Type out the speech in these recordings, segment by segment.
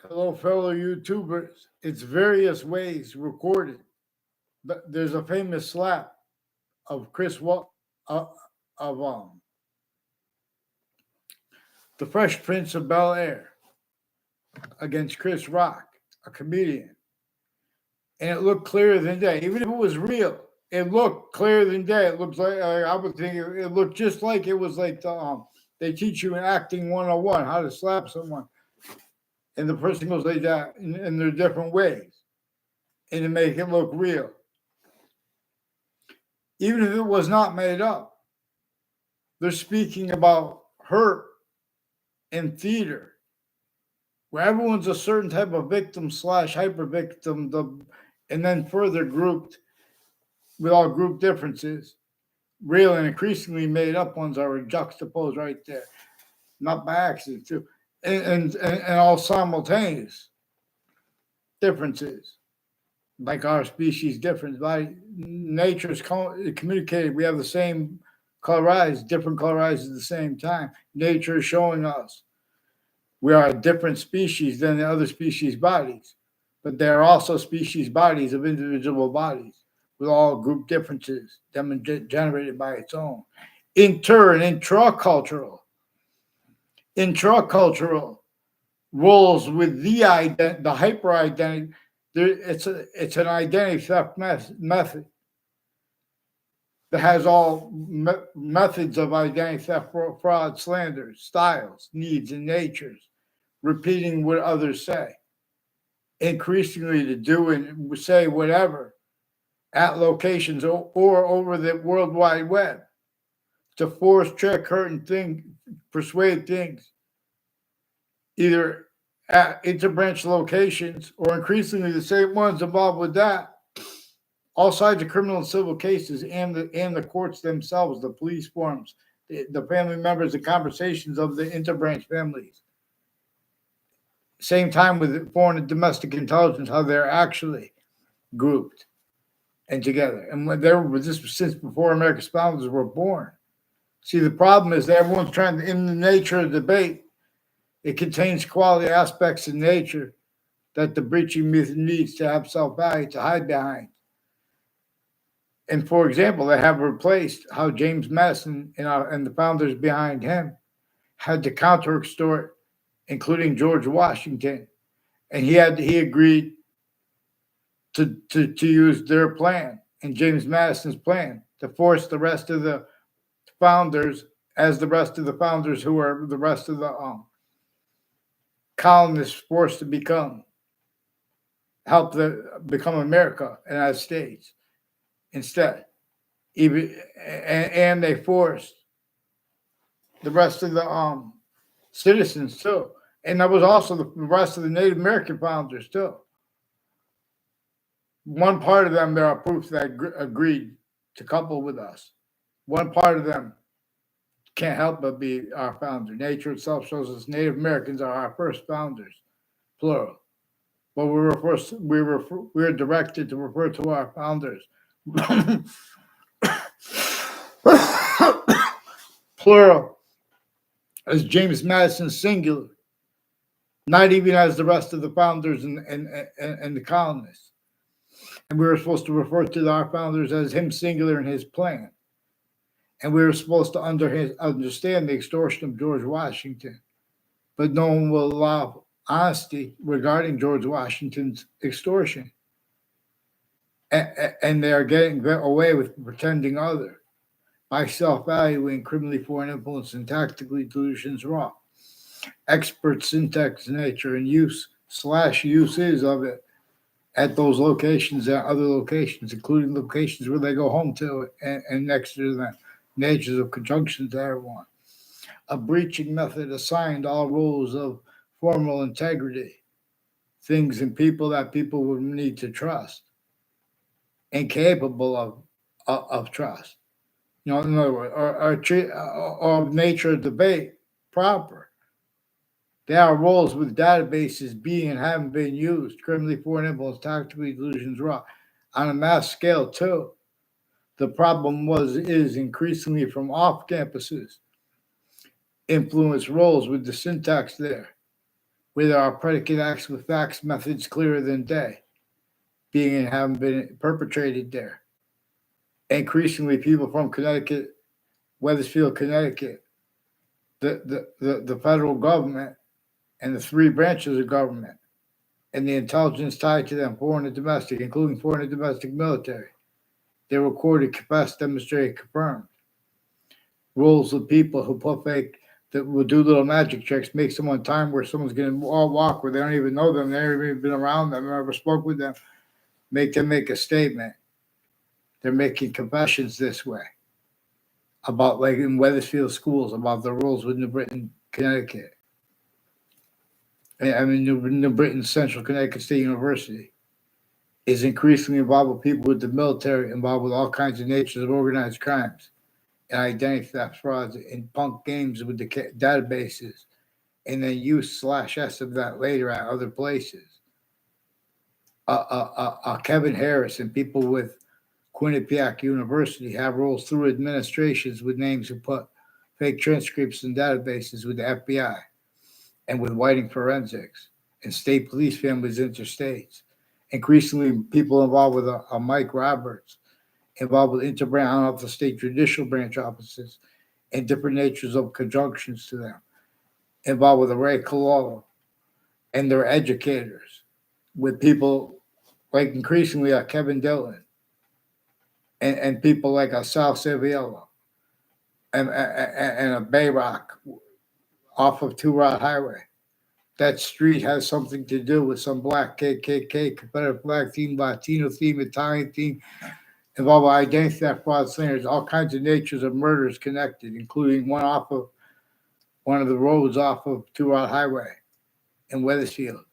Hello, fellow YouTubers. It's various ways recorded. There's a famous slap of uh, of the Fresh Prince of Bel Air against Chris Rock, a comedian, and it looked clearer than day. Even if it was real, it looked clearer than day. It looked like I would think it looked just like it was like they teach you in acting 101 how to slap someone, and the person goes like that in their different ways, and to make it look real. Even if it was not made up, they're speaking about hurt in theater, where everyone's a certain type of victim slash hyper victim, and then further grouped with all group differences. Real and increasingly made up ones are juxtaposed right there, not by accident too, and all simultaneous differences, like our species difference. By nature's communicated, we have the same color eyes, different color eyes at the same time. Nature is showing us we are a different species than the other species' bodies, but there are also species bodies of individual bodies with all group differences generated by its own. And intracultural. Intracultural rolls with the hyper identity. It's an identity theft method that has all methods of identity theft, fraud, slander, styles, needs, and natures, repeating what others say, increasingly to do and say whatever at locations or over the World Wide Web to force, trick, hurt, and persuade things, either at interbranch locations or increasingly the same ones involved with that. All sides of criminal and civil cases and the courts themselves, the police forms, the family members, the conversations of the interbranch families. Same time with foreign and domestic intelligence, how they're actually grouped and together. And when there was this since before America's founders were born. See, the problem is that everyone's trying to, in the nature of debate, it contains quality aspects of nature that the breaching myth needs to have self-value to hide behind. And for example, they have replaced how James Madison and the founders behind him had to counter extort, including George Washington, and he agreed to use their plan and James Madison's plan to force the rest of the founders, as the rest of the founders who are the rest of the colonists forced to become America, United States instead. And they forced the rest of the citizens too. And that was also the rest of the Native American founders too. One part of them, there are proofs that agreed to couple with us. One part of them can't help but be our founder. Nature itself shows us Native Americans are our first founders, plural. But we're directed to refer to our founders, plural, as James Madison singular, not even as the rest of the founders and the colonists. And we were supposed to refer to our founders as him singular in his plan. And we were supposed to understand the extortion of George Washington. But no one will allow honesty regarding George Washington's extortion. And they are getting away with pretending other by self-valuing criminally foreign influence and tactically delusions raw. Expert syntax, nature, and uses of it at those locations and other locations, including locations where they go home to and next to them. Natures of conjunction to everyone. A breaching method assigned all roles of formal integrity, things and people that people would need to trust and capable of trust. In other words, or nature of debate proper. There are roles with databases being and haven't been used, criminally foreign influence, tactically delusions raw, on a mass scale too. The problem is increasingly from off campuses, influence roles with the syntax there. where there are predicate acts with facts methods clearer than day, being and having been perpetrated there. Increasingly, people from Connecticut, Wethersfield, Connecticut, the federal government and the three branches of government and the intelligence tied to them, foreign and domestic, including foreign and domestic military. They recorded, confessed, demonstrated, confirmed. Rules of people who put fake, that will do little magic tricks, make someone time where someone's going to all walk where they don't even know them, they haven't even been around them, never spoke with them, make them make a statement. They're making confessions this way about, like in Wethersfield schools, about the rules with New Britain, Connecticut. New Britain Central Connecticut State University is increasingly involved with people with the military, involved with all kinds of natures of organized crimes and identity theft, frauds, and punk games with the databases, and then use/s of that later at other places. Kevin Harris and people with Quinnipiac University have roles through administrations with names who put fake transcripts in databases with the FBI and with Whiting Forensics and state police families interstates. Increasingly, people involved with Mike Roberts, involved with interbranch of the state judicial branch offices and different natures of conjunctions to them, involved with Ray Cololo and their educators, with people like increasingly Kevin Dillon and people like Sal Saviello and a Bayrock off of Two Rod Highway. That street has something to do with some black KKK, Confederate flag theme, Latino theme, Italian theme, involved with identity theft, fraud, slanders, all kinds of natures of murders connected, including one off of one of the roads off of Two Rod Highway in Wethersfield.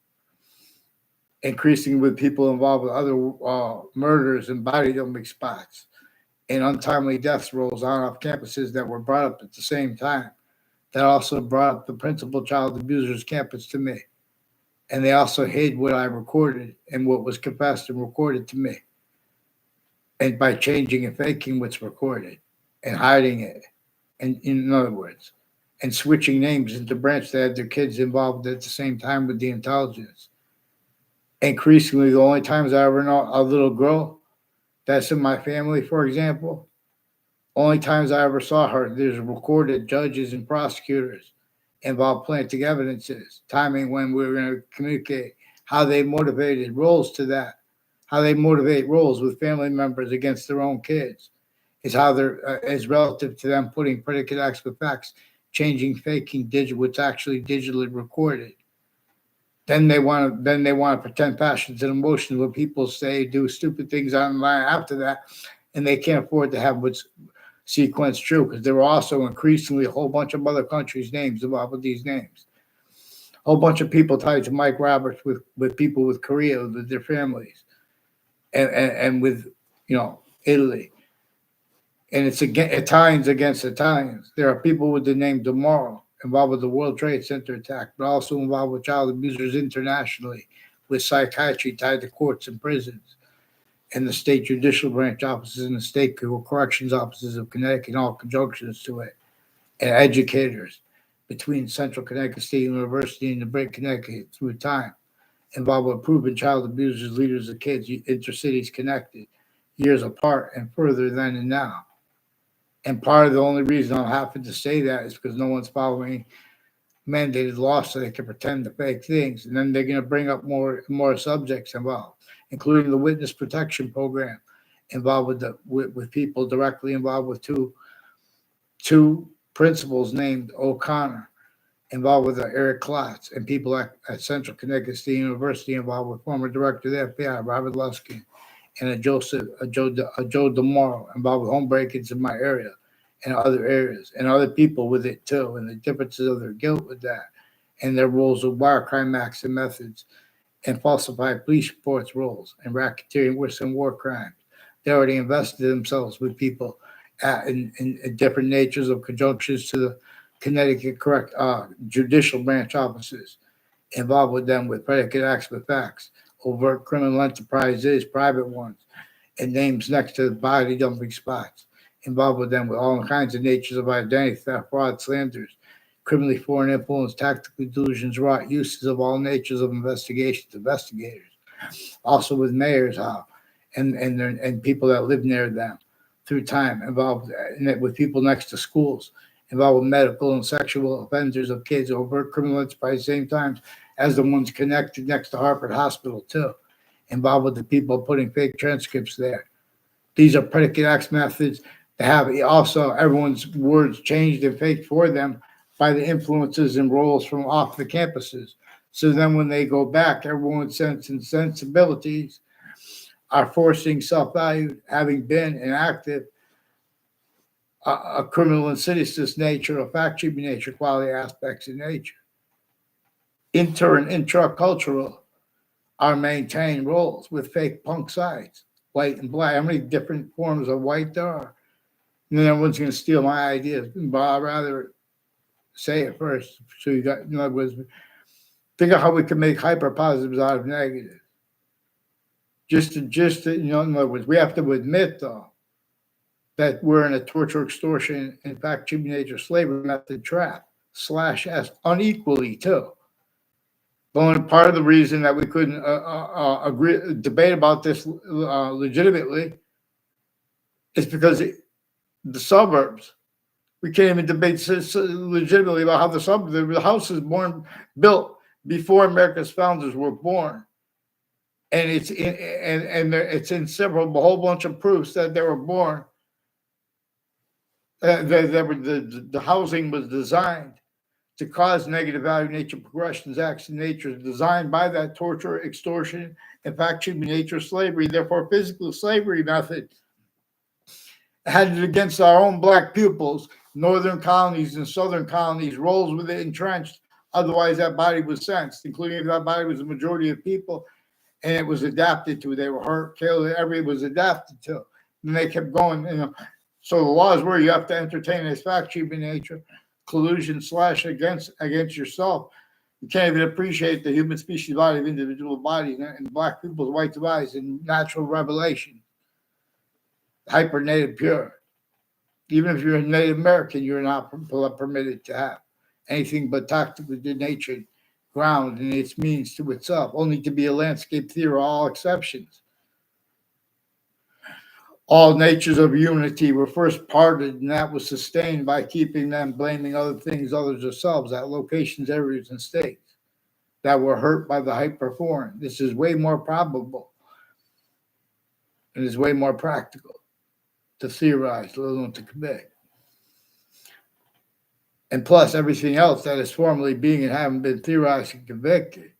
Increasing with people involved with other murders and body dumping spots and untimely deaths rolls on off campuses that were brought up at the same time. That also brought up the principal child abusers campus to me. And they also hid what I recorded and what was confessed and recorded to me. And by changing and faking what's recorded and hiding it, and in other words, and switching names into branch that had their kids involved at the same time with the intelligence. Increasingly, the only times I ever know a little girl that's in my family, for example, only times I ever saw her, there's recorded judges and prosecutors involved planting evidences, timing when we were going to communicate, how they motivated roles to that, how they motivate roles with family members against their own kids, is how they're is relative to them putting predicate acts with facts, changing, faking what's actually digitally recorded. Then they want to pretend passions and emotions when people say do stupid things online after that, and they can't afford to have what's sequence true, because there were also increasingly a whole bunch of other countries' names involved with these names. A whole bunch of people tied to Mike Roberts with people with Korea, with their families, and with, Italy. And it's Italians against Italians. There are people with the name Demoro involved with the World Trade Center attack, but also involved with child abusers internationally, with psychiatry tied to courts and prisons, and the state judicial branch offices and the state corrections offices of Connecticut, and all conjunctions to it, and educators between Central Connecticut State University and the Britain, Connecticut through time, involved with proven child abusers, leaders of kids, intercities connected, years apart and further then and now. And part of the only reason I'm happy to say that is because no one's following mandated law so they can pretend to fake things. And then they're going to bring up more subjects involved, including the witness protection program involved with people directly involved with two principals named O'Connor, involved with Eric Klotz, and people at Central Connecticut State University involved with former director of the FBI, Robert Luskin, and a Joe DeMoro involved with home break-ins in my area and other areas, and other people with it too, and the differences of their guilt with that, and their roles of wire crime acts and methods, and falsified police reports roles, and racketeering, worse than war crimes. They already invested themselves with people in different natures of conjunctions to the Connecticut judicial branch offices, involved with them with predicate acts with facts, overt criminal enterprises, private ones, and names next to the body dumping spots, involved with them with all kinds of natures of identity theft, fraud, slanders, criminally foreign influence, tactically delusions, wrought uses of all natures of investigators, also with mayors, and people that live near them through time, involved with people next to schools, involved with medical and sexual offenders of kids, overt criminal enterprise, same times as the ones connected next to Harvard Hospital too, involved with the people putting fake transcripts there. These are predicate acts methods that have also everyone's words changed and faked for them by the influences and roles from off the campuses. So then when they go back, everyone's sense and sensibilities are forcing self-value, having been inactive, a criminal insidious nature, a fact-cheaping nature, quality aspects of nature. Inter and intra-cultural are maintained roles with fake punk sides, white and black. How many different forms of white there are? And then everyone's going to steal my ideas, but I'd rather say it first. So you got, in other words, think of how we can make hyper positives out of negatives. In other words, we have to admit though that we're in a torture, extortion, in fact, cheap nature slavery method trap /s unequally too. But part of the reason that we couldn't debate about this legitimately is because the suburbs. We can't even debate legitimately about how the house is built before America's founders were born, and it's in several a whole bunch of proofs that they were born. The housing was designed to cause negative value nature progressions, acts in nature designed by that torture, extortion, and fact-cheaping nature slavery, therefore physical slavery method had it against our own black pupils, northern colonies and southern colonies, roles with it entrenched. Otherwise, that body was sensed, including if that body was the majority of people, and it was adapted to. They were hurt, killed, everything was adapted to. And they kept going. So the laws were you have to entertain this fact-cheaping nature, collusion / against yourself. You can't even appreciate the human species body of individual bodies and black people's white device and natural revelation. Hyper native pure. Even if you're a Native American, you're not permitted to have anything but tactically denatured ground in its means to itself, only to be a landscape theory, all exceptions. All natures of unity were first parted, and that was sustained by keeping them blaming other things, others, themselves, at locations, areas, and states that were hurt by the hyperforeign. This is way more probable and is way more practical to theorize, let alone to convey. And plus, everything else that is formally being and having been theorized and convicted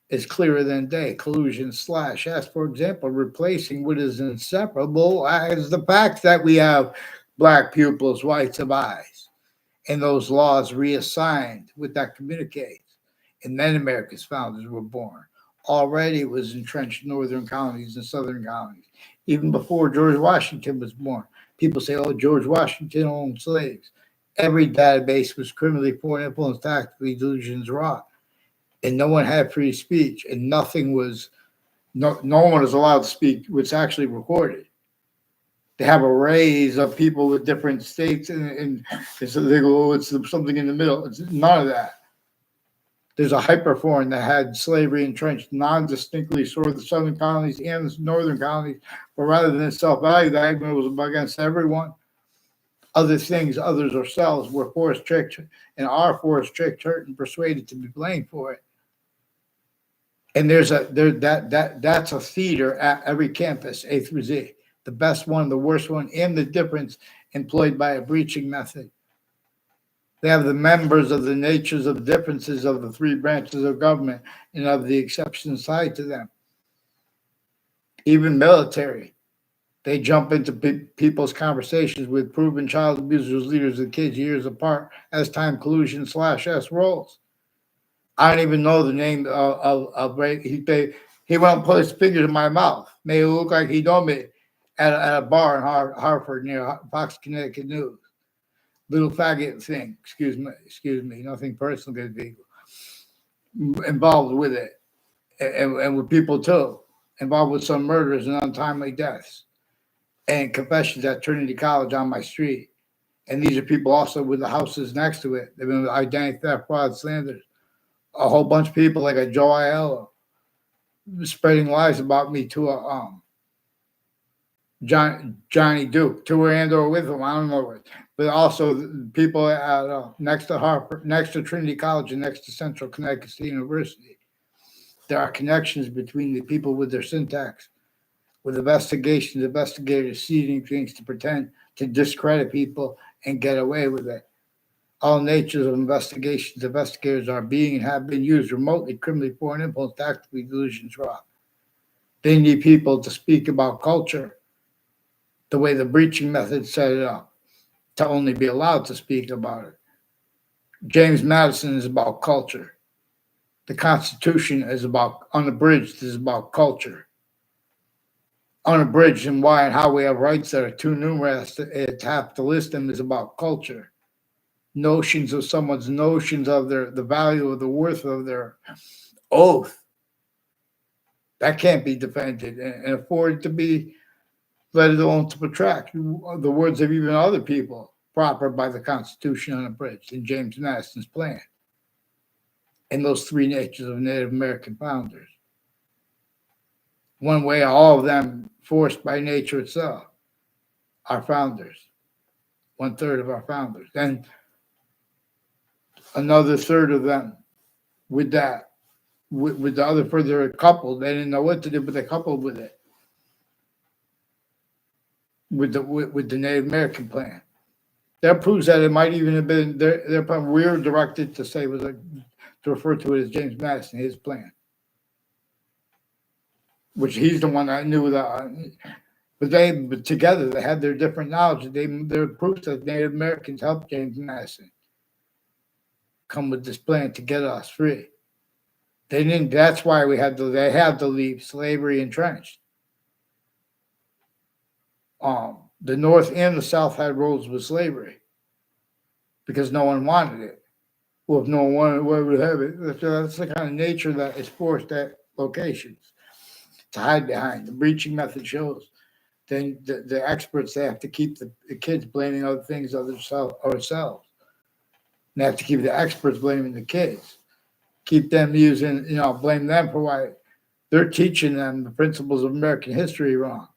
is clearer than day. Collusion / as, for example, replacing what is inseparable as the fact that we have black pupils, whites of eyes, and those laws reassigned with that communicates. And then America's founders were born. Already it was entrenched northern colonies and southern colonies. Even before George Washington was born, people say, oh, George Washington owned slaves. Every database was criminally foreign influence, tactically delusions wrought. And no one had free speech, and nothing was, no one was allowed to speak what's actually recorded. They have arrays of people with different states, and so they go, oh, it's something in the middle. It's none of that. There's a hyperforeign that had slavery entrenched non-distinctly toward the southern colonies and the northern colonies, but rather than self-value, the argument was against everyone. Other things, others, ourselves, were forced, tricked, and are forced, tricked, hurt, and persuaded to be blamed for it. And that's a theater at every campus, A through Z. The best one, the worst one, and the difference employed by a breaching method. They have the members of the natures of differences of the three branches of government and of the exceptions tied to them. Even military. They jump into people's conversations with proven child abusers, leaders, and kids years apart as time collusion / S rolls. I don't even know the name of he went and put his fingers in my mouth. Made it look like he know me at a bar in Hartford near Fox, Connecticut News. Little faggot thing. Excuse me. Nothing personal, good people. Involved with it. And with people too. Involved with some murders and untimely deaths. And confessions at Trinity College on my street. And these are people also with the houses next to it. They've been with identity theft, fraud, slanders. A whole bunch of people like a Joe Aiello spreading lies about me to a Johnny Duke, to or with him. I don't know it. But also people at next to Harvard, next to Trinity College, and next to Central Connecticut State University. There are connections between the people with their syntax, with investigators seeding things to pretend to discredit people and get away with it. All natures of investigators are being and have been used remotely, criminally, foreign influence, tactically, delusions, raw. They need people to speak about culture the way the breaching method set it up, to only be allowed to speak about it. James Madison is about culture. The Constitution is about, unabridged, is about culture. Unabridged and why and how we have rights that are too numerous to have to list them is about culture. Notions of someone's notions of the value of the worth of their oath. That can't be defended and afforded to be, let alone to protract the words of even other people, proper by the Constitution unabridged in James Madison's plan. And those three natures of Native American founders. One way, all of them forced by nature itself, our founders. 1/3 of our founders. And another third of them with that, with the other further coupled. They didn't know what to do, but they coupled with it. With the Native American plan. That proves that it might even have been their plan. We were directed to say was to refer to it as James Madison, his plan. Which he's the one that knew that. But together they had their different knowledge. They're proof that Native Americans helped James Madison come with this plan to get us free. They didn't. That's why they had to leave slavery entrenched. The North and the South had roads with slavery because no one wanted it. Well, if no one wanted it, why would have it? That's the kind of nature that is forced at locations to hide behind. The breaching method shows. Then the experts, they have to keep the kids blaming other things ourselves. They have to keep the experts blaming the kids. Keep them using, blame them for why they're teaching them the principles of American history wrong.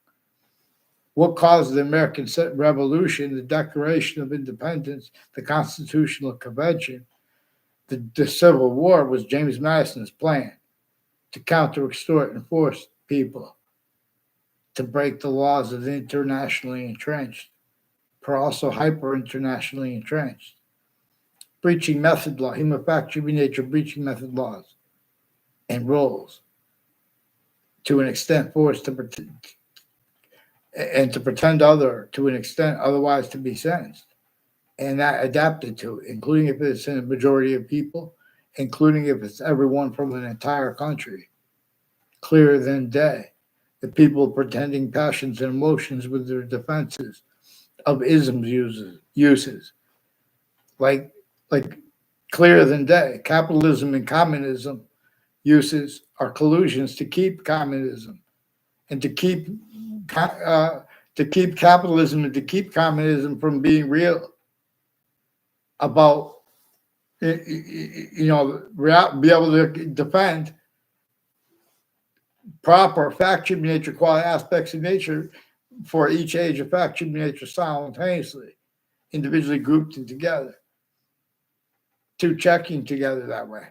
What caused the American Revolution, the Declaration of Independence, the Constitutional Convention, the Civil War was James Madison's plan to counter, extort, and force people to break the laws of the internationally entrenched, but also hyper-internationally entrenched. Breaching method law, human fact, human nature, breaching method laws and rules to an extent forced to protect and to pretend to an extent otherwise to be sensed, and that adapted to it, including if it's in a majority of people, including if it's everyone from an entire country, clearer than day. The people pretending passions and emotions with their defenses of isms uses, like clearer than day. Capitalism and communism uses are collusions to keep communism and to keep capitalism and to keep communism from being real about, be able to defend proper fact, human nature, quality aspects of nature for each age of fact, human nature simultaneously, individually grouped and together, two checking together that way.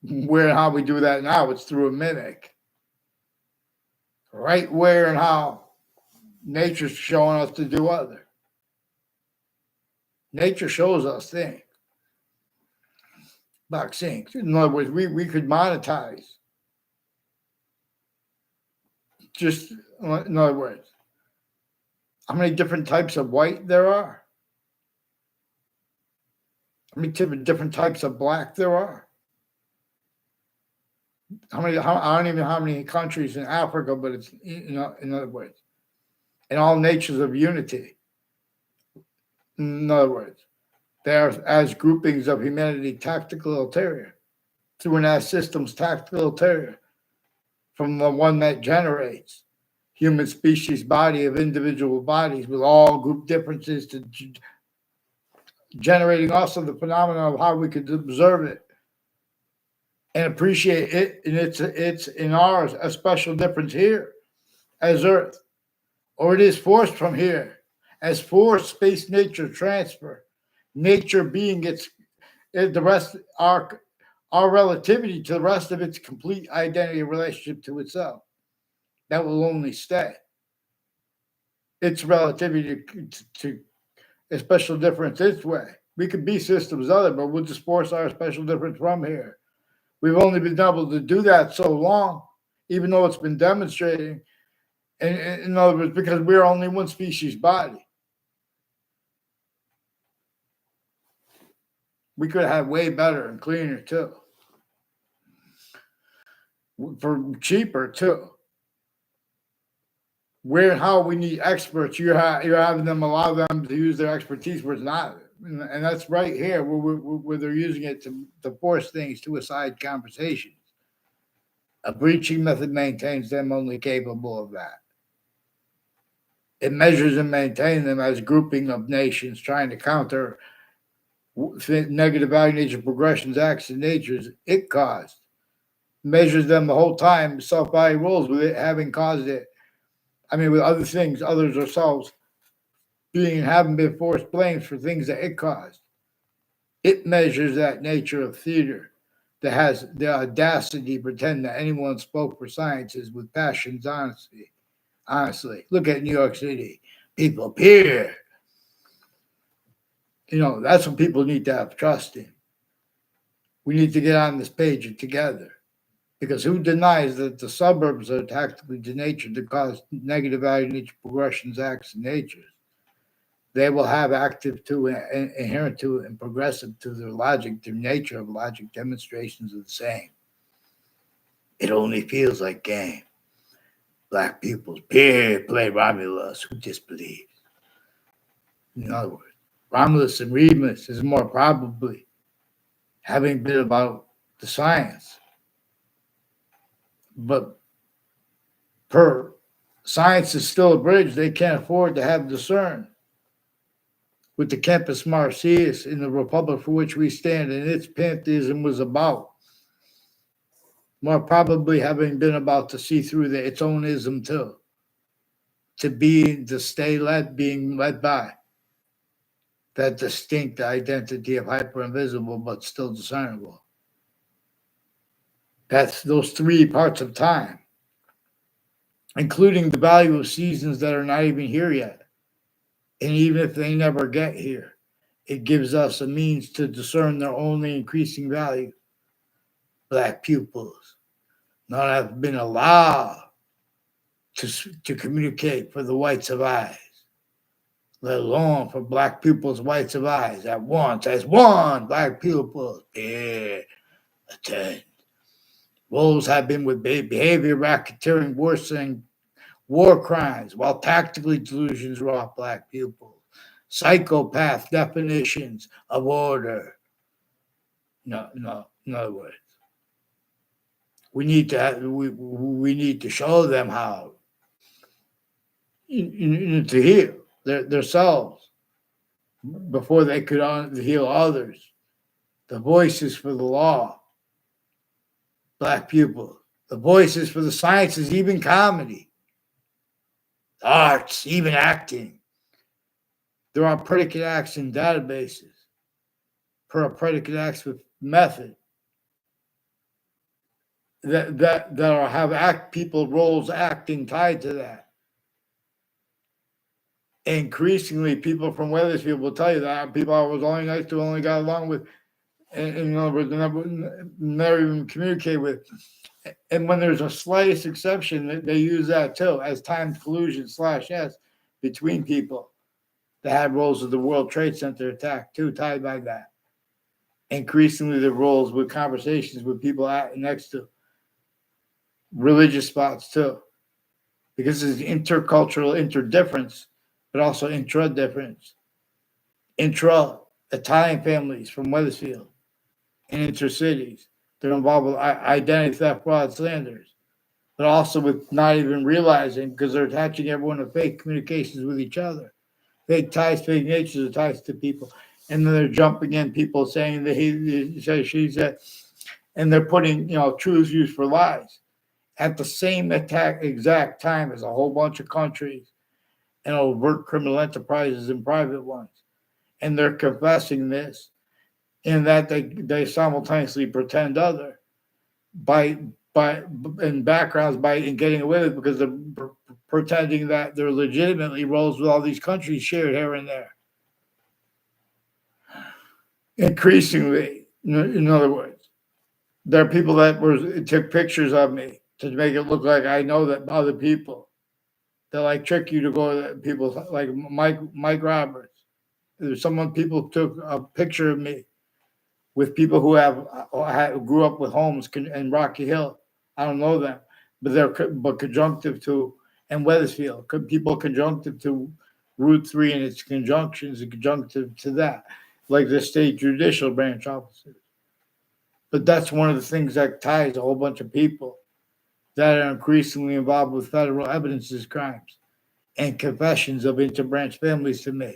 Where and how we do that now, it's through a mimic. Right where and how nature's showing us to do other. Nature shows us things. About things. In other words, we could monetize. Just, in other words, how many different types of white there are? How many different types of black there are? I don't even know how many countries in Africa, but it's, in other words, in all natures of unity. In other words, they are as groupings of humanity tactical ulterior, through an as systems tactical ulterior, from the one that generates human species body of individual bodies with all group differences to generating also the phenomenon of how we could observe it and appreciate it. And it's in ours a special difference here as Earth, or it is forced from here as forced space nature transfer. Nature being the rest our relativity to the rest of its complete identity and relationship to itself. That will only stay. Its relativity to a special difference its way. We could be systems other, but we'll just force our special difference from here. We've only been able to do that so long, even though it's been demonstrating. In other words, because we're only one species body. We could have way better and cleaner too. For cheaper too. Where and how we need experts, you're having them allow them to use their expertise where it's not. And that's right here where they're using it to force things to a side conversation. A breaching method maintains them only capable of that. It measures and maintains them as grouping of nations trying to counter negative value nature progressions, acts, and natures it caused. Measures them the whole time, self-value rules with it having caused it. I mean, with other things, others ourselves being and having been forced blames for things that it caused. It measures that nature of theater that has the audacity to pretend that anyone spoke for sciences with passions, honesty. Honestly, look at New York City. People peer. That's what people need to have trust in. We need to get on this page together. Because who denies that the suburbs are tactically denatured to cause negative value nature progressions, acts, and natures? They will have active to, inherent to, and progressive to their logic, their nature of logic demonstrations of the same. It only feels like game. Black people's peer play Romulus, who disbelieves. In other words, Romulus and Remus is more probably having been about the science. But per science is still a bridge they can't afford to have discerned. With the Campus Martius in the republic for which we stand, and its pantheism was about, more probably having been about to see through its own ism too, to stay led, being led by that distinct identity of hyper-invisible but still discernible. That's those three parts of time, including the value of seasons that are not even here yet. And even if they never get here, it gives us a means to discern their only increasing value. Black pupils not have been allowed to communicate for the whites of eyes, let alone for black pupils, whites of eyes, at once, as one black pupils. Attend. Roles have been with behavior racketeering worsening war crimes, while tactically delusions wrought black pupils. Psychopath definitions of order. No, in other words, we need to show them how to heal themselves before they could heal others. The voices for the law, black people. The voices for the sciences, even comedy, the arts, even acting. There are predicate acts in databases per predicate acts with method that have people roles acting tied to that. Increasingly, people from Weathersfield will tell you that people I was only nice to, only got along with, and in other words, never even communicate with. And when there's a slightest exception, they use that too as timed collusion /S between people that had roles of the World Trade Center attack too, tied by that. Increasingly, the roles with conversations with people next to religious spots too, because it's intercultural interdifference, but also intra-difference. Italian families from Weathersfield and intercities. They're involved with identity theft, fraud, slanders. but also with not even realizing, because they're attaching everyone to fake communications with each other, fake ties, fake natures of ties to people. And then they're jumping in, people saying that he said, she said, and they're putting, truths used for lies at the same exact time as a whole bunch of countries and overt criminal enterprises and private ones. And they're confessing this in that they simultaneously pretend other by in backgrounds by in getting away with it because they're pretending that they're legitimately roles with all these countries shared here and there. Increasingly, in other words, there are people that took pictures of me to make it look like I know that other people. They like trick you to go to people like Mike Roberts. There's people took a picture of me with people who grew up with homes in Rocky Hill. I don't know them, but they're conjunctive to and Weathersfield. People conjunctive to Route 3 and its conjunctions and conjunctive to that, like the state judicial branch officers. But that's one of the things that ties a whole bunch of people that are increasingly involved with federal evidences crimes and confessions of interbranch families to me,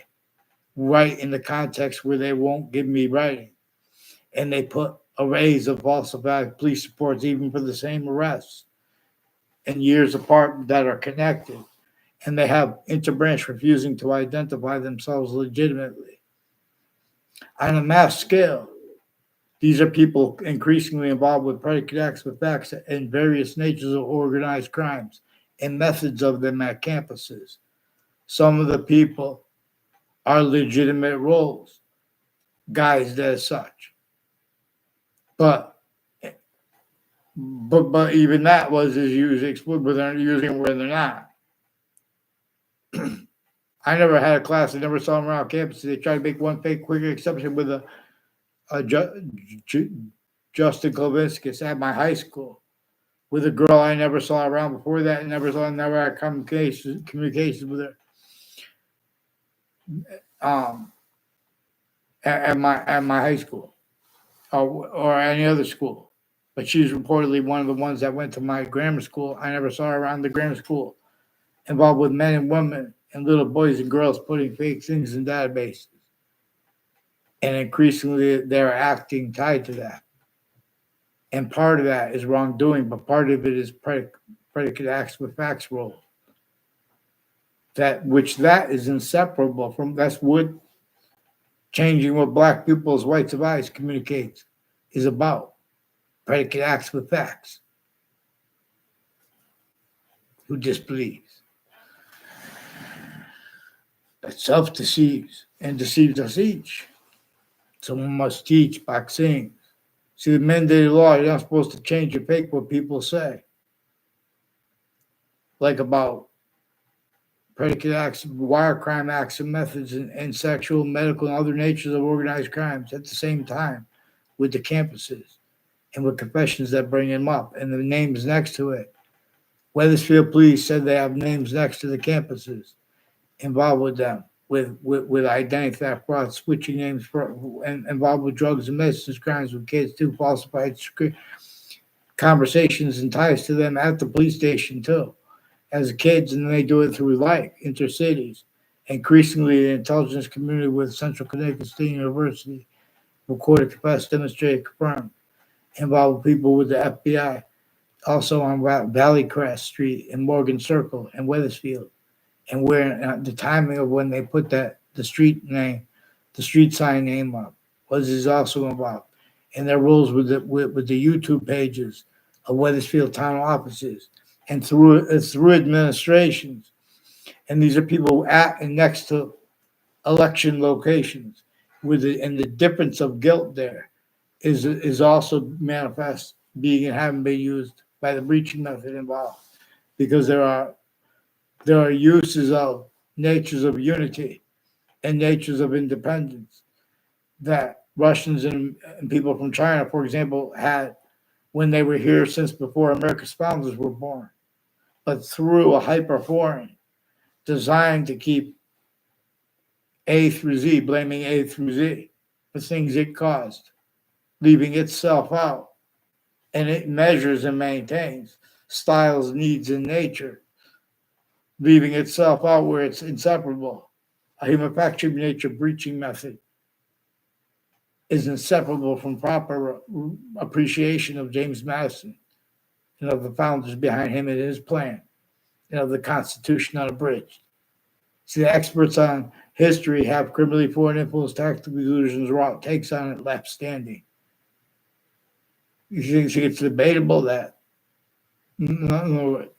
right in the context where they won't give me writing. And they put arrays of falsified police reports, even for the same arrests, and years apart that are connected. And they have interbranch refusing to identify themselves legitimately. On a mass scale, these are people increasingly involved with predicate acts with facts and various natures of organized crimes and methods of them at campuses. Some of the people are legitimate roles, guised as such. But even that was as used explicit, but they're using where they're not. I never had a class. I never saw them around campus. They tried to make one fake quick exception with a Justin Klovinskis at my high school with a girl I never saw around before that, and never had communications with her. At my high school or any other school, but she's reportedly one of the ones that went to my grammar school. I never saw her around the grammar school, involved with men and women and little boys and girls putting fake things in databases, and increasingly they're acting tied to that. And part of that is wrongdoing, but part of it is predicate acts with facts role. That is inseparable from that's what changing what black people's whites of eyes communicates is about. Predicate acts with facts. Who disbelieves? That self-deceives and deceives us each. Someone must teach vaccines. See, the mandated law, you're not supposed to change or fake what people say. Like about predicate acts, wire crime acts and methods, and sexual, medical, and other natures of organized crimes at the same time with the campuses and with confessions that bring them up and the names next to it. Weathersfield police said they have names next to the campuses involved with them, with identity theft, fraud, switching names, and involved with drugs and medicines crimes with kids too, falsified conversations and ties to them at the police station too, as kids, and they do it through life, intercities. Increasingly, the intelligence community with Central Connecticut State University recorded, confessed, demonstrated, confirmed, involved people with the FBI, also on Valleycrest Street and Morgan Circle and Weathersfield, and where the timing of when they put the street sign name up is also involved, and their rules with the YouTube pages of Weathersfield town offices and through administrations, and these are people at and next to election locations, and the difference of guilt there is also manifest being and having been used by the breaching method involved, because there are uses of natures of unity and natures of independence that Russians and people from China, for example, had when they were here since before America's founders were born, but through a hyperforeign designed to keep A through Z, blaming A through Z for things it caused, leaving itself out, and it measures and maintains. styles, needs, and nature, leaving itself out where it's inseparable. A human factory nature breaching method is inseparable from proper appreciation of James Madison and of the founders behind him and his plan, and of the Constitution unabridged. See, the experts on history have criminally foreign influence, tactical illusions, wrought takes on it, left standing. You think it's debatable that? No.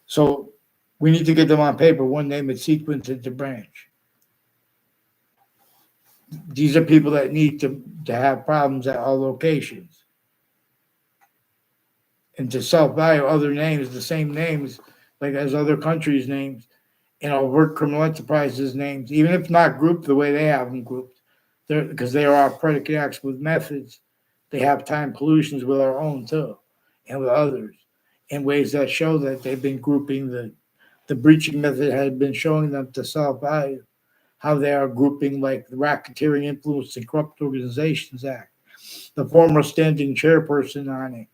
So we need to get them on paper, one name and sequence into branch. These are people that need to have problems at all locations. And to self-value other names, the same names, like as other countries' names, and overt criminal enterprises' names, even if not grouped the way they have them grouped, because they are predicate acts with methods, they have time collusions with our own too, and with others, in ways that show that they've been grouping the breaching method has been showing them to self-value, how they are grouping like the Racketeering Influence and Corrupt Organizations Act, the former standing chairperson on it,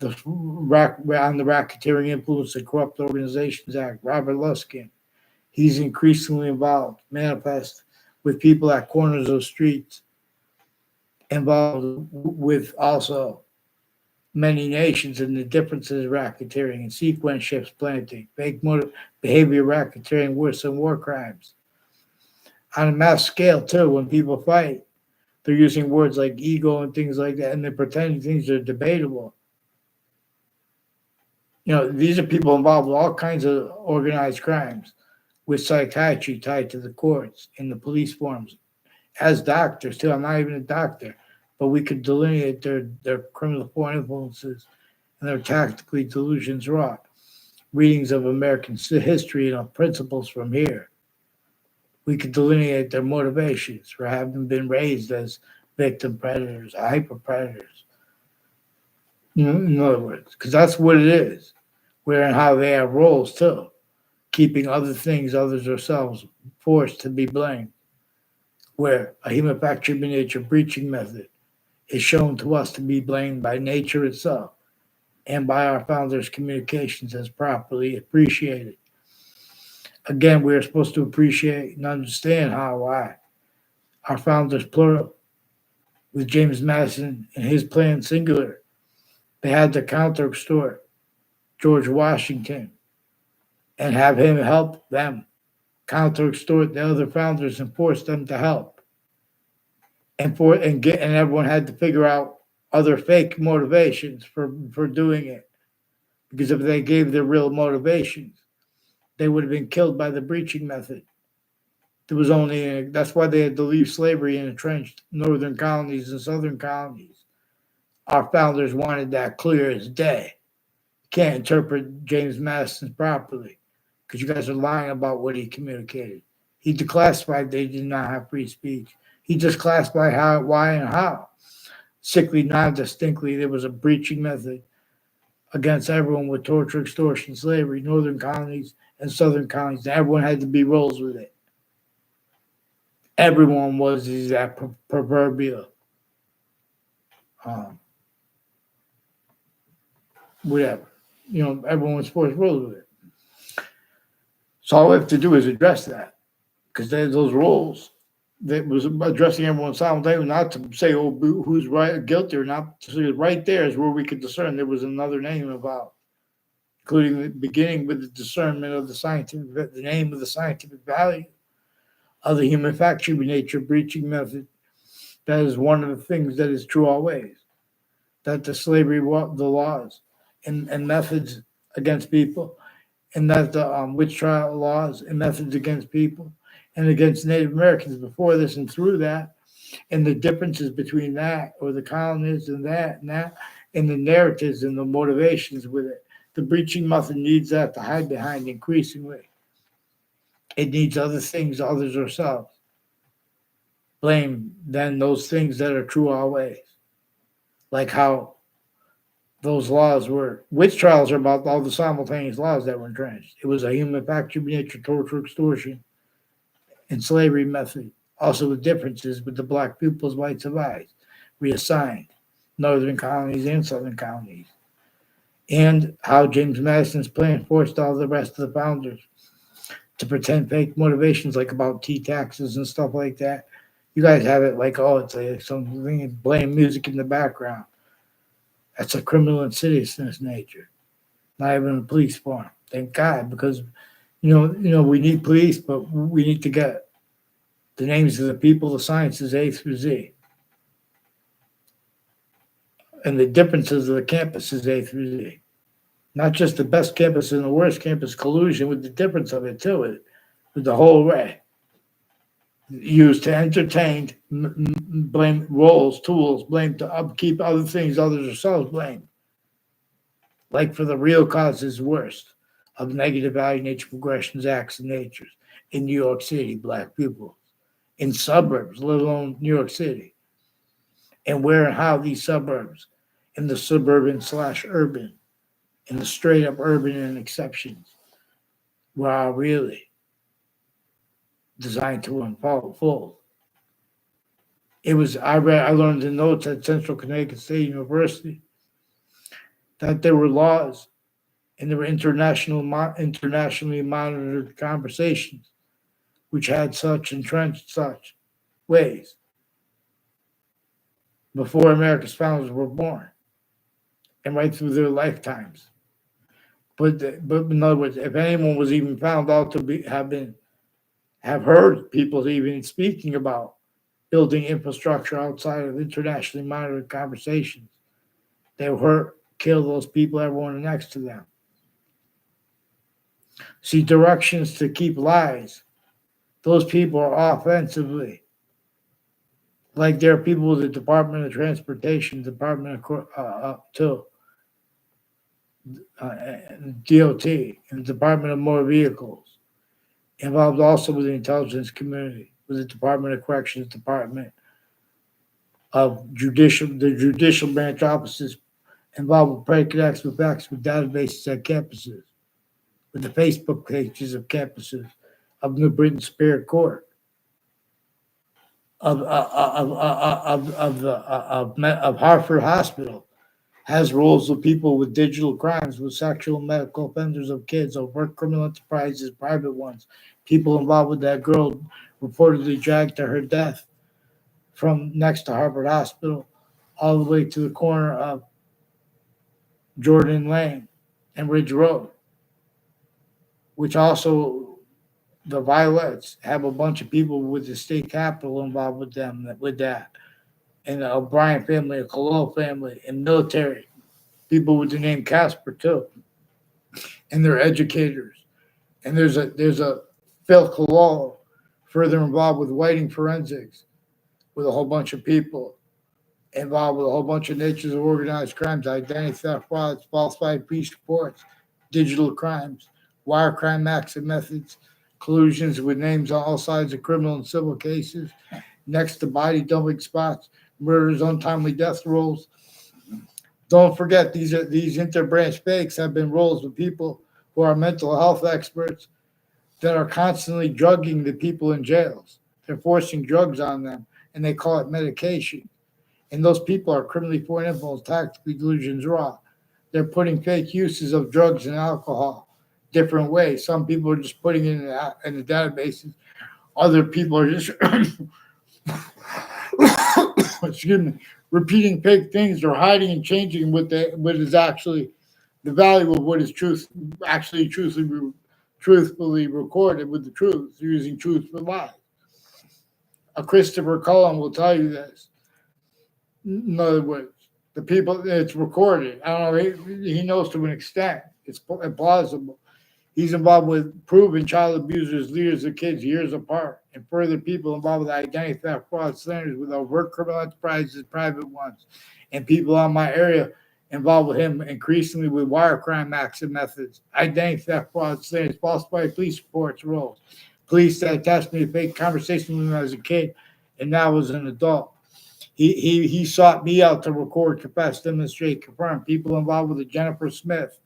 on the Racketeering Influence and Corrupt Organizations Act, Robert Luskin. He's increasingly involved, manifest with people at corners of streets, involved with also many nations in the differences of racketeering and sequence ships planting, fake motive behavior racketeering, worse than war crimes. On a mass scale, too, when people fight, they're using words like ego and things like that, and they're pretending things are debatable. These are people involved with all kinds of organized crimes, with psychiatry tied to the courts and the police forms. As doctors, too, I'm not even a doctor, but we could delineate their criminal foreign influences and their tactically delusions wrought. Readings of American history and of principles from here. We could delineate their motivations for having been raised as victim predators, hyper predators. In other words, because that's what it is. Where and how they have roles too, keeping other things, others, ourselves, forced to be blamed. Where a human factory nature breaching method is shown to us to be blamed by nature itself and by our founders' communications as properly appreciated. Again, we are supposed to appreciate and understand why our founders, plural, with James Madison and his plan, singular, they had to counter-extort George Washington and have him help them counter-extort the other founders and force them to help. And everyone had to figure out other fake motivations for doing it. Because if they gave their real motivations, they would have been killed by the breaching method. That's why they had to leave slavery in entrenched northern colonies and southern colonies. Our founders wanted that clear as day. Can't interpret James Madison properly because you guys are lying about what he communicated. He declassified they did not have free speech. He just classified how, why, and how. Sickly, non-distinctly, there was a breaching method against everyone with torture, extortion, slavery, northern colonies and southern colonies. And everyone had to be roles with it. Everyone was that proverbial whatever. Everyone was forced roles with it. So all we have to do is address that, because those roles that was addressing everyone simultaneously, not to say, who's right, guilty or not. So right there is where we could discern there was another name involved, including the beginning with the discernment of the name of the scientific value of the human factory nature breaching method. That is one of the things that is true always, that the slavery, the laws and methods against people, and that the witch trial laws and methods against people and against Native Americans before this and through that, and the differences between that or the colonists and that, and the narratives and the motivations with it. The breaching method needs that to hide behind increasingly. It needs other things, others, ourselves. Blame then those things that are true always. Like how those laws were. Witch trials are about all the simultaneous laws that were entrenched. It was a human factory nature, torture, extortion, and slavery method. Also the differences with the black pupils, whites of eyes, reassigned, northern colonies and southern colonies. and how James Madison's plan forced all the rest of the founders to pretend fake motivations like about tea taxes and stuff like that. You guys have it like, oh, it's like something playing music in the background. That's a criminal insidiousness nature. Not even a police form. Thank God, because we need police, but we need to get the names of the people, the sciences A through Z, and the differences of the campuses A through Z. Not just the best campus and the worst campus collusion with the difference of it too, with the whole array. Used to entertain, blame roles, tools, blame to upkeep other things others themselves blame. Like for the real causes worst of negative value nature progressions, acts, and natures in New York City, black people, in suburbs, let alone New York City, and where and how these suburbs, in the suburban/urban, in the straight up urban and exceptions, were really designed to unfold. I learned in notes at Central Connecticut State University that there were laws and there were internationally monitored conversations which had such entrenched such ways before America's founders were born and right through their lifetimes. But in other words, if anyone was even found out to have heard people even speaking about building infrastructure outside of internationally monitored conversations, they would hurt, kill those people, everyone next to them. See, directions to keep lies. Those people are offensively. Like there are people with the Department of Transportation, Department of DOT, and the Department of Motor Vehicles, involved also with the intelligence community, with the Department of Corrections, Department of the judicial branch offices involved with predicate acts with facts with databases at campuses, with the Facebook pages of campuses of New Britain Superior Court, of Hartford Hospital, has roles of people with digital crimes, with sexual and medical offenders of kids, overt criminal enterprises, private ones, people involved with that girl reportedly dragged to her death from next to Harvard Hospital all the way to the corner of Jordan Lane and Ridge Road, which also the Violets have a bunch of people with the state capitol involved with them with that, and the O'Brien family, a Colon family, and military people with the name Casper too, and they're educators. And there's a Phil Colon further involved with whiting forensics, with a whole bunch of people involved with a whole bunch of natures of organized crimes, identity theft, frauds, falsified police reports, digital crimes, wire crime acts and methods, collusions with names on all sides of criminal and civil cases, next to body dumping spots, murders, untimely death rolls. Don't forget these interbranch fakes have been roles with people who are mental health experts that are constantly drugging the people in jails. They're forcing drugs on them, and they call it medication. And those people are criminally foreign influence, tactically delusions raw. They're putting fake uses of drugs and alcohol different ways. Some people are just putting it in the databases. Other people are just excuse me, repeating fake things or hiding and changing what is actually the value of what is truthfully recorded with the truth, using truth for lies. A Christopher Cullen will tell you this. In other words, the people it's recorded. I don't know. He knows to an extent. It's plausible. He's involved with proven child abusers, leaders of kids years apart, and further people involved with identity theft, fraud, slanders, with overt criminal enterprises, private ones, and people out my area involved with him increasingly with wire crime acts and methods, identity theft, fraud, slanders, falsified police reports, roles, police that attached me to fake conversations with him as a kid, and now as an adult. He sought me out to record, confess, demonstrate, confirm. People involved with the Jennifer Smith,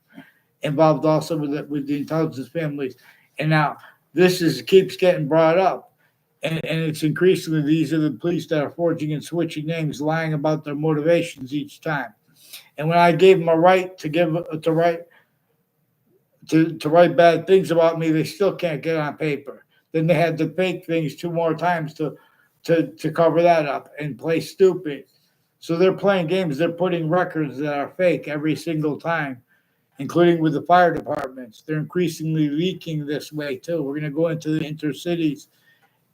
involved also with the intelligence families. And now this keeps getting brought up. And it's increasingly these are the police that are forging and switching names, lying about their motivations each time. And when I gave them a right to write bad things about me, they still can't get on paper. Then they had to fake things two more times to cover that up and play stupid. So they're playing games. They're putting records that are fake every single time, including with the fire departments. They're increasingly leaking this way too. We're going to go into the intercities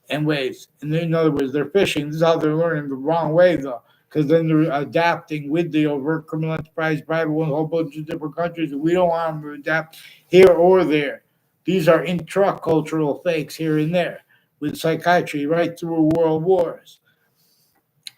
and ways. And in other words, they're fishing. This is how they're learning the wrong way, though, because then they're adapting with the overt criminal enterprise, private one, a whole bunch of different countries. We don't want them to adapt here or there. These are intra-cultural fakes here and there with psychiatry right through world wars.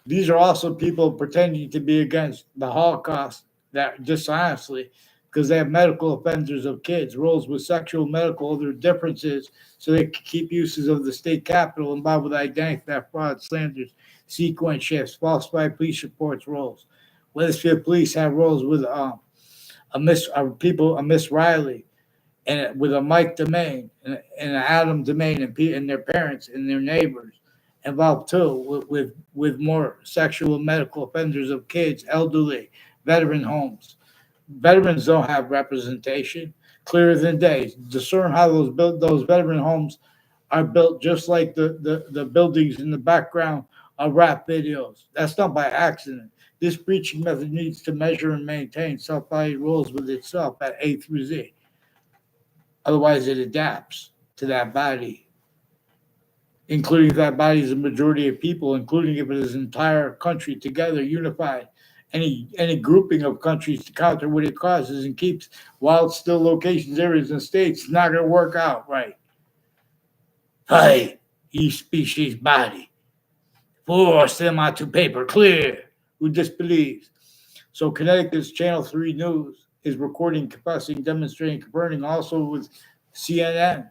These are also people pretending to be against the Holocaust that dishonestly, because they have medical offenders of kids, roles with sexual, medical, other differences, so they can keep uses of the state capitol involved with identity theft, fraud, slanders, sequence shifts, falsified police reports, roles. Weathersfield police have roles with a Miss Riley, and with a Mike Domain and an Adam Domain and their parents and their neighbors involved too with more sexual and medical offenders of kids, elderly, veteran homes. Veterans don't have representation clearer than day. Discern how those veteran homes are built just like the buildings in the background of rap videos. That's not by accident. This breaching method needs to measure and maintain self-value rules with itself at A through Z. Otherwise, it adapts to that body, including if that body is a majority of people, including if it is an entire country together, unified. Any grouping of countries to counter what it causes and keeps while it's still locations, areas, and states, it's not going to work out right. Hey, each species body, force them onto paper, clear. Who disbelieves? So Connecticut's Channel 3 News is recording, confessing, demonstrating, confirming, also with CNN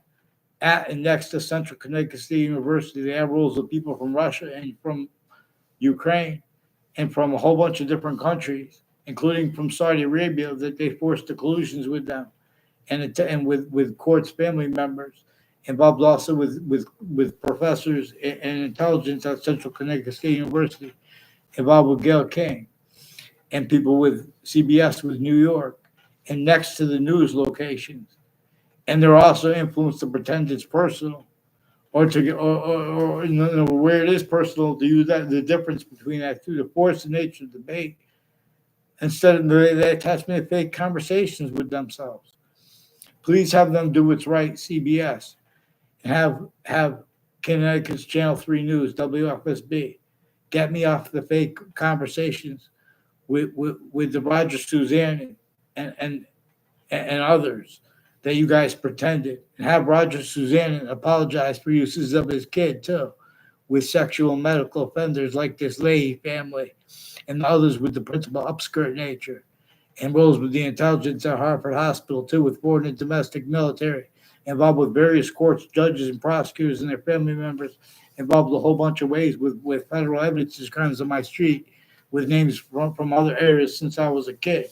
at and next to Central Connecticut State University. They have rules of people from Russia and from Ukraine and from a whole bunch of different countries, including from Saudi Arabia, that they forced the collusions with them and with Court's family members, involved also with professors and intelligence at Central Connecticut State University, involved with Gail King and people with CBS with New York and next to the news locations. And they're also influenced to pretend it's personal or to get, or where it is personal, to use that, the difference between that two, to force the nature of debate instead of the attachment of fake conversations with themselves. Please have them do what's right, CBS, and have Connecticut's Channel 3 News, WFSB, get me off the fake conversations with the Roger Suzanne and others that you guys pretended, and have Roger Suzanne apologize for uses of his kid too, with sexual and medical offenders like this Leahy family and others with the principal upskirt nature, and roles with the intelligence at Hartford Hospital too, with foreign and domestic military, involved with various courts, judges, and prosecutors and their family members, involved a whole bunch of ways with federal evidence crimes on my street, with names from other areas since I was a kid,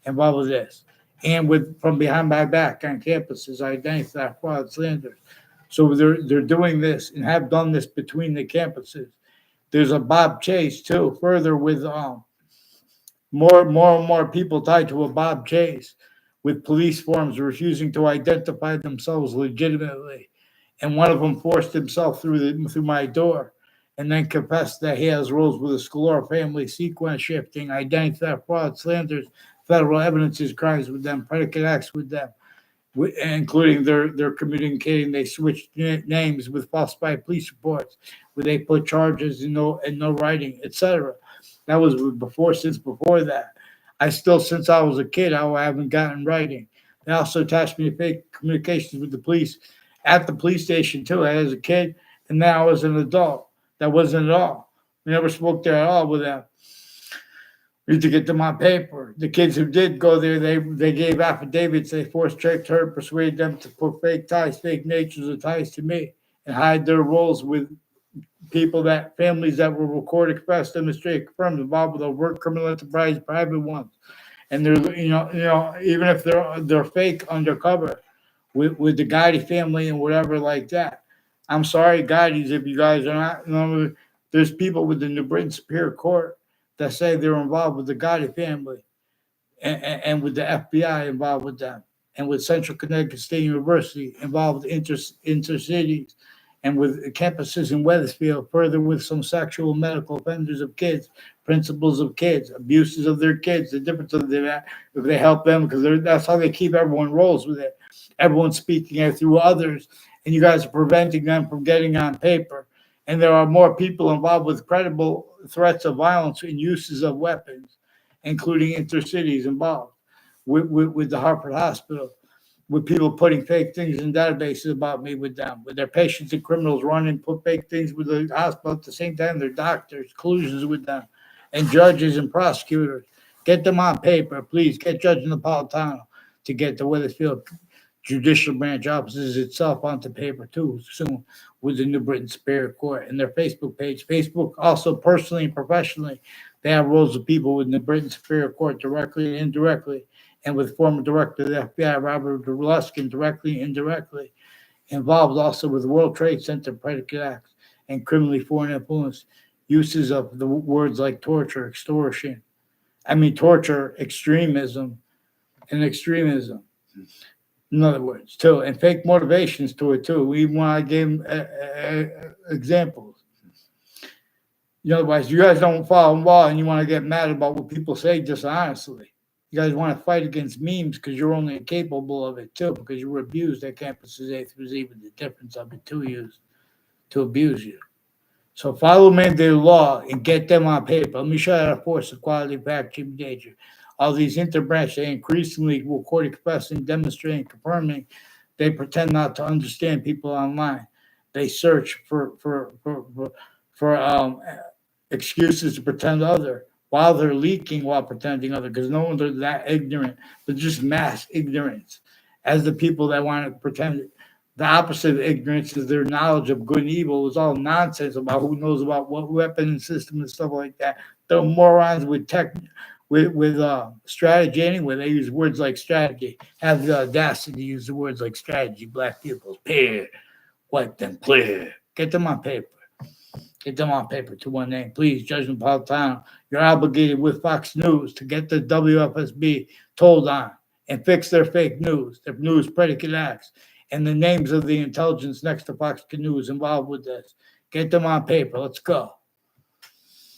involved with this, and with from behind my back on campuses, identity theft, fraud, slander. So they're doing this and have done this between the campuses. There's a Bob Chase too, further with more and more people tied to a Bob Chase, with police forms refusing to identify themselves legitimately, and one of them forced himself through my door, and then confessed that he has roles with the Scalora family, sequence shifting, identity theft, fraud, slanders, federal evidences, crimes with them, predicate acts with them, including they're communicating. They switched names with falsified police reports, where they put charges in no writing, etc. That was since before that. I still, since I was a kid, I haven't gotten writing. They also attached me to fake communications with the police at the police station too, as a kid, and now as an adult. That wasn't at all. We never spoke there at all with them. We need to get them on paper. The kids who did go there, they gave affidavits. They forced tricked her, persuaded them to put fake ties, fake natures of ties to me, and hide their roles with families that were recorded, expressed, demonstrated, confirmed, involved with overt criminal enterprise, private ones. And they're, even if they're fake undercover with the Gotti family and whatever like that. I'm sorry, Gottis, if you guys are not, there's people with the New Britain Superior Court that say they're involved with the Gotti family. and with the FBI involved with them, and with Central Connecticut State University involved with intercities, and with campuses in Weathersfield, further with some sexual medical offenders of kids, principals of kids, abuses of their kids, the difference of that, if they help them, because that's how they keep everyone rolls with it. Everyone's speaking it through others, and you guys are preventing them from getting on paper. And there are more people involved with credible threats of violence and uses of weapons, including intercities involved with the Hartford Hospital, with people putting fake things in databases about me with them, with their patients and criminals running, put fake things with the hospital at the same time, their doctors, collusions with them, and judges and prosecutors. Get them on paper, please. Get Judge Napolitano to get the Weathersfield judicial branch offices itself onto paper too soon with the New Britain Superior Court and their Facebook page. Facebook also personally and professionally, they have roles of people with New Britain Superior Court directly and indirectly, and with former director of the FBI, Robert Luskin, directly and indirectly, involved also with the World Trade Center predicate acts and criminally foreign influence, uses of the words like torture, torture, extremism, and extremism. In other words, too, and fake motivations to it too. We want to give examples. Otherwise, you guys don't follow law, and you want to get mad about what people say dishonestly. You guys want to fight against memes because you're only capable of it too, because you were abused at campuses A through Z, with the difference of it to use to abuse you. So follow mandated law and get them on paper. Let me show you how to force equality, fact, cheap danger. All these interbranch, they increasingly will court expressing, demonstrating, confirming. They pretend not to understand people online. They search for excuses to pretend other while they're leaking, while pretending other, because no one's that ignorant. They're just mass ignorance. As the people that want to pretend, the opposite of ignorance is their knowledge of good and evil. Is all nonsense about who knows about what weapon system and stuff like that. They're morons with strategy anyway. They use words like strategy. Have the audacity to use the words like strategy. Black people's pair, white them clear. Get them on paper. Get them on paper to one name. Please, Judge Napolitano, you're obligated with Fox News to get the WFSB told on and fix their fake news, their news predicate acts, and the names of the intelligence next to Fox News involved with this. Get them on paper. Let's go.